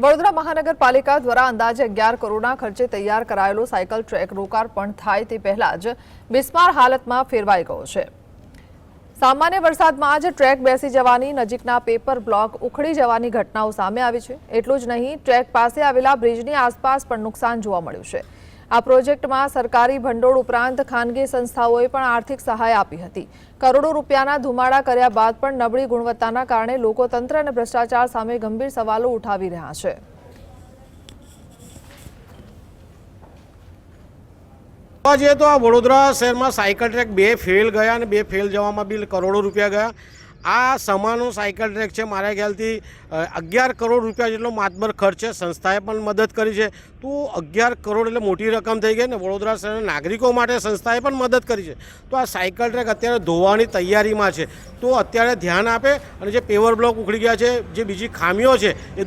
વડોદરા મહાનગરપાલિકા દ્વારા અંદાજે 11 કરોડના ખર્ચે તૈયાર કરાયેલો સાયકલ ટ્રેક લોકાર્પણ થાય તે પહેલા જ બિસ્માર હાલતમાં ફેરવાઈ ગયો છે। સામાન્ય વરસાદમાં જ ટ્રેક બેસી જવાની, નજીકના પેપર બ્લોક ઉખડી જવાની ઘટનાઓ સામે આવી છે। એટલું જ નહીં, ટ્રેક પાસે આવેલા બ્રિજની આસપાસ પણ નુકસાન જોવા મળ્યું છે। આ પ્રોજેક્ટમાં સરકારી ભંડોળ ઉપરાંત ખાનગી સંસ્થાઓએ પણ આર્થિક સહાય આપી હતી। કરોડો રૂપિયાના ધુમાડા કર્યા બાદ પણ નબળી ગુણવત્તાના કારણે લોકો તંત્ર અને ભ્રષ્ટાચાર સામે ગંભીર સવાલો ઉઠાવી રહ્યા છે। આજે તો આ વડોદરા શહેરમાં સાયકલ ટ્રેક બે ફેલ ગયા અને બે ફેલ જવામાં બી કરોડો રૂપિયા ગયા। આ સમાનો સાયકલ ટ્રેક છે, મારા ખ્યાલથી 11 કરોડ રૂપિયા જેટલો માતબર ખર્ચ છે। સંસ્થાએ પણ મદદ કરી છે, તો 11 કરોડ એટલે મોટી રકમ થઈ ગઈ ને। વડોદરા શહેરના નાગરિકો માટે સંસ્થાએ પણ મદદ કરી છે, તો આ સાયકલ ટ્રેક અત્યારે ધોવાની તૈયારીમાં છે, તો અત્યારે ધ્યાન આપે અને જે પેવર બ્લોક ઉખડી ગયા છે, જે બીજી ખામીઓ છે એ